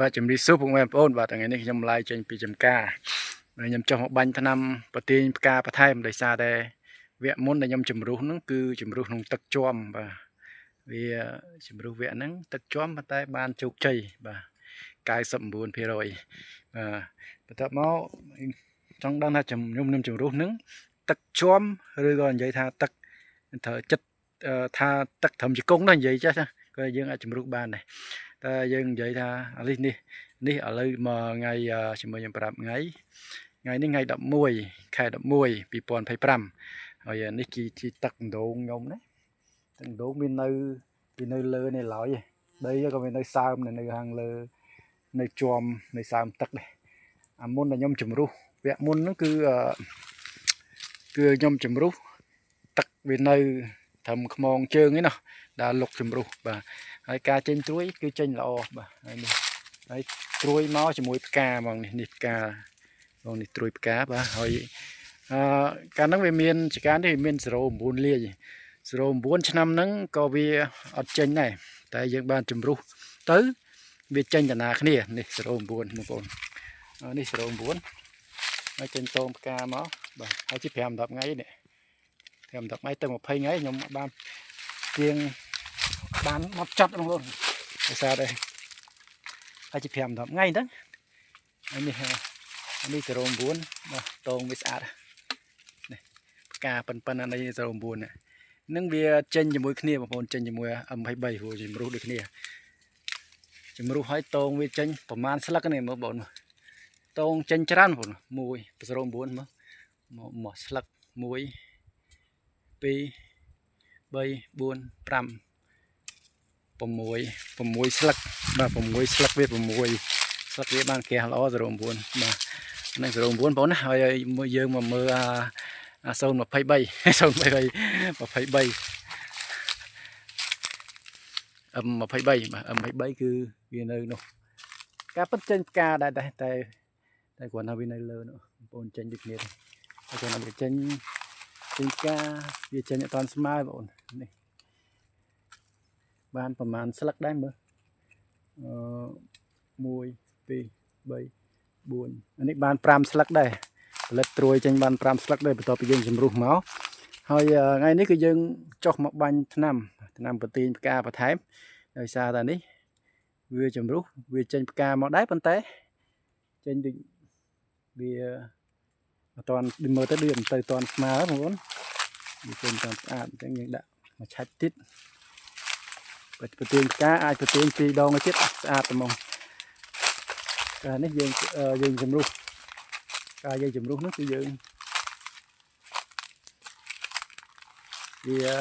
បាទជំរាបសួរពុកម៉ែបងប្អូនបាទថ្ងៃនេះខ្ញុំឡាយចេញពីចំការខ្ញុំចុះមកបាញ់ថ្នាំប្រទាញផ្កាបន្ថែមដោយសារតែវគ្គមុនដែលខ្ញុំជំរុះហ្នឹងគឺជំរុះក្នុងទឹកជាំបាទវាជំរុះវគ្គហ្នឹងទឹកជាំប៉ុន្តែបានជោគជ័យបាទ99%បាទបន្ទាប់មកចង់ដឹងថាខ្ញុំជំរុះហ្នឹងទឹកជាំឬក៏និយាយថាទឹកត្រូវចិត្តថាទឹកត្រឹមជង្គង់ណានិយាយចេះក៏យើងអាចជំរុះបានដែរតែយើងនិយាយថានេះឥឡូវមកថ្ងៃជាមួយខ្ញុំប្រាប់ថ្ងៃនេះថ្ងៃ11ខែ11 2025ហើយនេះជាទឹកដងខ្ញុំណាទឹកដងមាននៅលើនេះឡើយដីក៏មាននៅសើមនៅខាងលើនៅជាំនៅសើមទឹកដែរអាមុនដែលខ្ញុំជំរុះវគ្គមុនហ្នឹងគឺខ្ញុំជំរុះទឹកវានៅត្រឹមខ្មងជើងឯណោះដែលលុកជំរុះបាទហើយការចេញត្រួយគឺចេញល្អបាទហើយត្រួយមកជាមួយផ្កាហ្មងនេះផ្កាបងនេះត្រួយផ្កាបាទហើយកាលហ្នឹងវាមានចការនេះមាន0.9លាយ0.9ឆ្នាំហ្នឹងក៏វាអត់ចេញដែរតែយើងបានជំរុះទៅវាចេញតាណាគ្នានេះ0.9បងប្អូននេះ0.9ហើយចេញតងផ្កាមកបាទហើយជា5-10ថ្ងៃនេះ5-10ថ្ងៃទៅ20ថ្ងៃខ្ញុំបានជាងបានមកចាត់បងប្អូនដោយសារតែហើយជា5-10ថ្ងៃហ្នឹងហើយនេះ0.9បាទតងវាស្អាតនេះផ្កាប៉ិនអានេះ0.9ហ្នឹងវាចេញជាមួយគ្នាបងប្អូនចេញជាមួយ M23 ព្រោះជំរុះដូចគ្នាជំរុះឲ្យតងវាចេញប្រមាណស្លឹកនេះមើលបងតងចេញច្រើនបង1 0.9មកស្លឹក1 2 3 4 5 6 ស្លឹកបាទ6ស្លឹកវា6ស្លឹកវាបានក្រាស់ល្អ0.9បាទហ្នឹង0.9បងប្អូនណាហើយយើងមកមើល0.23 0.23 M23 បាទ M23 គឺវានៅនោះការពិតចេញផ្កាដែរតែគ្រាន់តែវានៅលើនោះបងប្អូនចេញដូចគ្នាទេតែគ្រាន់តែវាចេញផ្កាវាចេញអត់តាន់ស្មើបងប្អូននេះបានប្រមាណស្លឹកដែរមើល1 2 3 4អានេះបាន5ស្លឹកដែរផលិតត្រួយចេញបាន5ស្លឹកដែរបន្ទាប់ពីយើងជំរុះមកហើយថ្ងៃនេះគឺយើងចុះមកបាញ់ថ្នាំប្រទាញផ្កាបន្ថែមដោយសារតែនេះវាជំរុះវាចេញផ្កាមកដែរប៉ុន្តែចេញដូចវាអត់តាន់មើលទៅដូចមិនទៅតាន់ស្មើបងប្អូនវាចេញតាមស្អាតអញ្ចឹងយើងដាក់មកឆាច់ទៀតប្រទាញផ្កាអាចប្រទាញ2ដងទៀតស្អាតហ្មងតែនេះយើងជំរុះការយើងជំរុះនោះគឺយើងវា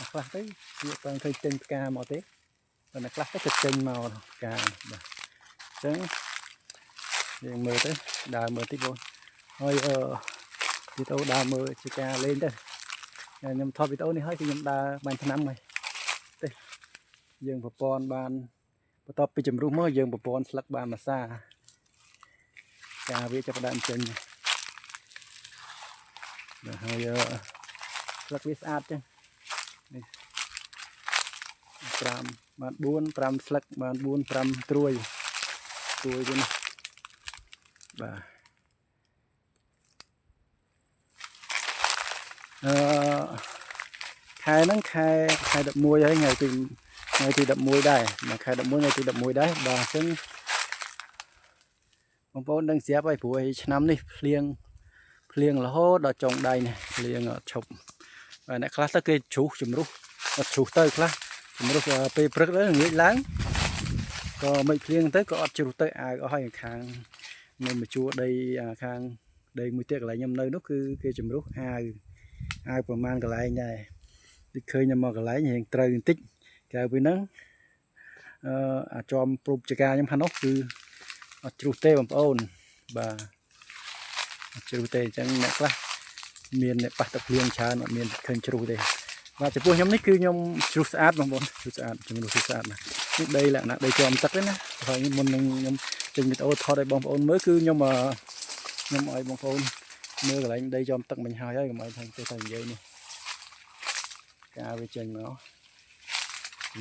ខ្លះទៅវាអត់ឃើញចេញផ្កាមកទេប៉ុន្តែខ្លះទៅក៏ចេញមកផ្កាបាទអញ្ចឹងយើងមើលទៅដើរមើលតិចបងហើយវីដេអូដើរមើលជាការលេងទៅខ្ញុំថតវីដេអូនេះហើយគឺខ្ញុំដើរបាញ់ថ្នាំហើយទេយើងប្រព័ន្ធបានបន្ទាប់ពីជំរុះមកយើងប្រព័ន្ធស្លឹកបានមួយសាការវាចាប់ផ្ដើមចេញបាទហើយស្លឹកវាស្អាតចឹងនេះ5បាន4 5ស្លឹកបាន4 5ត្រួយវិញបាទខែហ្នឹងខែ11ហើយថ្ងៃទី11ដែរមកខែ11ថ្ងៃទី11ដែរបាទអញ្ចឹងបងប្អូនដឹងស្រាប់ហើយព្រោះឆ្នាំនេះភ្លៀងរហូតដល់ចុងដៃនេះភ្លៀងអត់ឈប់បាទអ្នកខ្លះទៅគេជ្រុះជំរុះអត់ជ្រុះទៅខ្លះជំរុះពេលព្រឹកទៅងាកឡើងក៏មិនភ្លៀងទៅក៏អត់ជ្រុះទៅអាវអស់ហើយខាងនៅមួយជួរដីខាងដីមួយទៀតកន្លែងខ្ញុំនៅនោះគឺគេជំរុះអាវប្រមាណកន្លែងដែរដូចឃើញមកកន្លែងរៀងត្រូវបន្តិចក្រៅពីហ្នឹងចំព្រំចកាខ្ញុំខាងនោះគឺអត់ជ្រុះទេបងប្អូនបាទអត់ជ្រុះទេអញ្ចឹងអ្នកខ្លះមានអ្នកប៉ះទឹកភ្លៀងច្រើនអត់មានឃើញជ្រុះទេបាទចំពោះខ្ញុំនេះគឺខ្ញុំជ្រុះស្អាតបងប្អូនជ្រុះស្អាតជំនួសស្អាតណានេះដីលក្ខណៈដីជាប់ទឹកទេណាហើយមុននឹងខ្ញុំចេញវីដេអូថតឲ្យបងប្អូនមើលគឺខ្ញុំឲ្យបងប្អូនមើលកន្លែងដីជាប់ទឹកមិញហើយកុំឲ្យថាទៅនិយាយនេះការវាចេញមក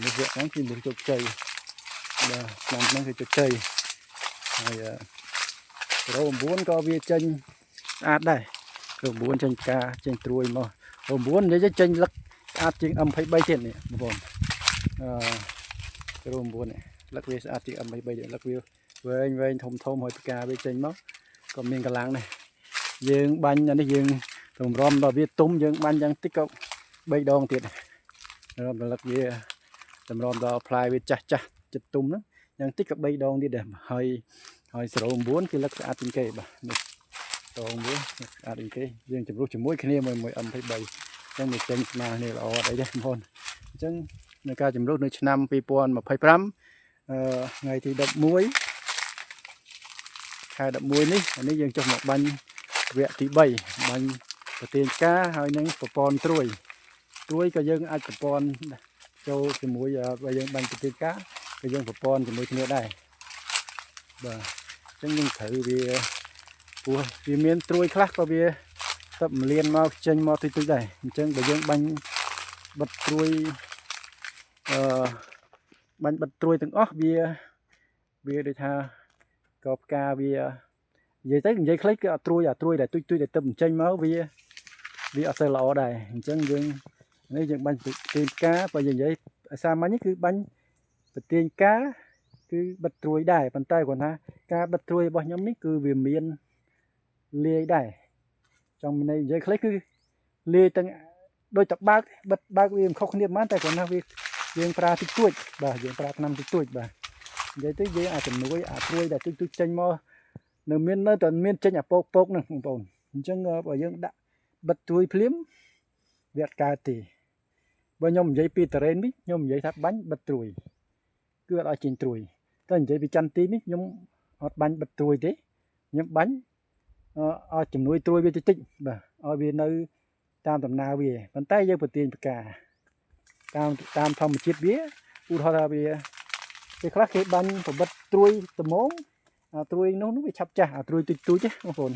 នេះវាហ្នឹងគឺមួយជោគជ័យ ឆ្នាំហ្នឹងគឺជោគជ័យហើយរោ9ក៏វាចេញស្អាតដែររោ9ចេញផ្កាចេញត្រួយមករោ9និយាយចេញលឹកស្អាតជាង M23 ទៀតនេះបងប្អូនរោ9នេះលឹកវាស្អាតជាង M23 ទៀតលឹកវាវែងធំហើយផ្កាវាចេញមកក៏មានកម្លាំងដែរយើងបាញ់នេះយើងតម្រាំដល់វាទុំយើងបាញ់យ៉ាងតិចក៏3ដងទៀតរលឹកវាតម្រាំដល់ផ្លែវាចាស់ចិត្តទុំហ្នឹងយ៉ាងតិចក៏3ដងទៀតដែរហើយសរោ9គឺលឹកស្អាតជាងគេបាទនេះដងវាស្អាតជាងគេយើងជំរុះជាមួយគ្នាមួយ M23 អញ្ចឹងវាចេញស្មើគ្នាល្អអត់អីទេបងប្អូនអញ្ចឹងនៅការជំរុះនៅឆ្នាំ2025ថ្ងៃទី11ខែ11នេះយើងចុះមកបាញ់វគ្គទី3បាញ់ប្រទាញផ្កាហើយនឹងប្រព័ន្ធត្រួយក៏យើងអាចប្រព័ន្ធចូលជាមួយបើយើងបាញ់ប្រទាញផ្កាក៏យើងប្រព័ន្ធជាមួយគ្នាដែរបាទអញ្ចឹងយើងត្រូវវាព្រោះវាមានត្រួយខ្លះក៏វាទៅមលៀនមកចេញមកតិចដែរអញ្ចឹងបើយើងបាញ់បិទត្រួយបាញ់បិទត្រួយទាំងអស់វាដូចថាក៏ផ្កាវានិយាយខ្លីគឺត្រួយដែលទុយដែលទៅបញ្ចេញមកវាអត់សូវល្អដែរអញ្ចឹងយើងបាញ់ប្រទាញផ្កាបើយើងនិយាយសាមញ្ញនេះគឺបាញ់ប្រទាញផ្កាគឺបិទត្រួយដែរប៉ុន្តែគាត់ថាការបិទត្រួយរបស់ខ្ញុំនេះគឺវាមានលាយដែរចង់មានន័យនិយាយខ្លីគឺលាយទាំងដូចតបើកបិទបើកវាមិនខុសគ្នាប៉ុន្មានតែគាត់ថាវាយើងប្រើតិចតួចបាទយើងប្រើថ្នាំតិចតួចបាទនិយាយទៅយើងអាចជំនួយត្រួយដែលតិចតួចចេញមកនៅតែមានចេញពកហ្នឹងបងប្អូនអញ្ចឹងបើយើងដាក់បិទត្រួយភ្លាមវាអត់កើតទេបើខ្ញុំនិយាយពីតរ៉េននេះខ្ញុំនិយាយថាបាញ់បិទត្រួយគឺអត់ឲ្យចេញត្រួយតែនិយាយពីចន្ទទីនេះខ្ញុំអត់បាញ់បិទត្រួយទេខ្ញុំបាញ់ឲ្យជំនួយត្រួយវាតិចបាទឲ្យវានៅតាមដំណើរវាប៉ុន្តែយើងប្រទាញផ្កាតាមធម្មជាតិវាឧទាហរណ៍ថាវាពេលខ្លះគេបាញ់ប្របិទត្រួយត្មងត្រួយនោះវាឆាប់ចាស់ត្រួយតិចតួចទេបងប្អូន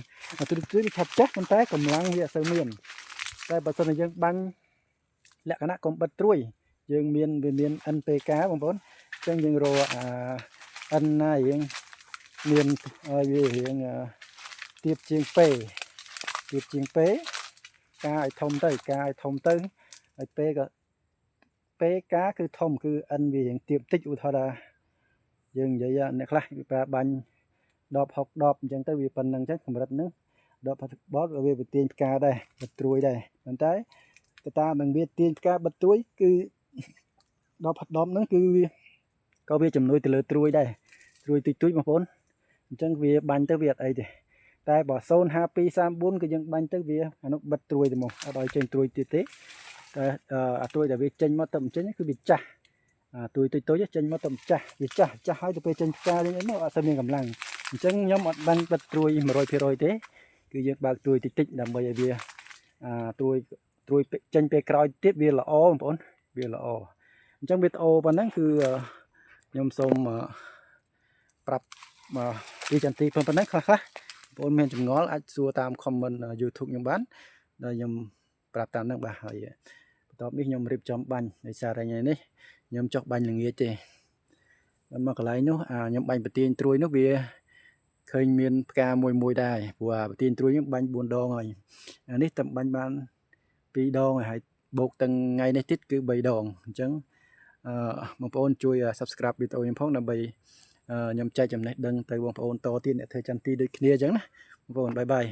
ត្រួយវាឆាប់ចាស់ប៉ុន្តែកម្លាំងវាអត់សូវមានតែបើសិនជាយើងបាញ់លក្ខណៈកុំបិទត្រួយយើងវាមាន NPK បងប្អូនអញ្ចឹងយើងរកN ណាយើងមានឲ្យវារៀងទៀបជាងពេការឲ្យធំទៅហើយពេកាគឺធំគឺ N វារៀងទៀបតិចឧទាហរណ៍ថាយើងនិយាយអ្នកខ្លះវាប្រើបាញ់10 60 10អញ្ចឹងទៅវាប៉ុណ្្នឹងអញ្ចឹងកម្រិតហ្នឹង10បតវាប្រទាញផ្កាដែរបិទត្រួយដែរប៉ុន្តែតាមនឹងវាទាញផ្កាបិទត្រួយគឺ10ហ្នឹងគឺវាជំនួយទៅលើត្រួយដែរត្រួយតិចតួចបងប្អូនអញ្ចឹងវាបាញ់ទៅវាអត់អីទេតែបើ05234គឺយើងបាញ់ទៅវាអានោះបិទត្រួយទៅមកអត់ឲ្យចេញត្រួយទៀតទេតែត្រួយដែលវាចេញមកទៅមិនចេញគឺវាចាស់ត្រួយតិចតួចចេញមកទៅចាស់វាចាស់ហើយទៅពេលចេញផ្កាវិញអីមកអត់ទៅមានកម្លាំងអញ្ចឹងខ្ញុំអត់បាញ់បិទត្រួយ 100% ទេគឺយើងបើកត្រួយតិចដើម្បីឲ្យវាត្រួយចេញពេលក្រោយទៀតវាល្អបងប្អូនវាល្អអញ្ចឹងវីដេអូប៉ុណ្ណឹងគឺខ្ញុំសូមប្រាប់ពីចន្ទទីប៉ុណ្ណឹងខ្លះបងប្អូនមានចម្ងល់អាចសួរតាម comment YouTube ខ្ញុំបានដែលខ្ញុំប្រាប់តាមហ្នឹងបាទហើយបន្ទាប់នេះខ្ញុំរៀបចំបាញ់ដោយសារថ្ងៃនេះខ្ញុំចុះបាញ់ល្ងាចទេដល់មកកន្លែងនោះខ្ញុំបាញ់ប្រទាញត្រួយនោះវាឃើញមានផ្កាមួយដែរព្រោះប្រទាញត្រួយខ្ញុំបាញ់4ដងហើយនេះតែបាញ់បាន2ដងហើយបូកទាំងថ្ងៃនេះទៀតគឺ3ដងអញ្ចឹងបងប្អូនជួយ subscribe វីដេអូខ្ញុំផងដើម្បីខ្ញុំចែកចំណេះដឹងទៅបងប្អូនតទៀតអ្នកធ្វើចន្ទទីដូចគ្នាអញ្ចឹងណាបងប្អូនបាយ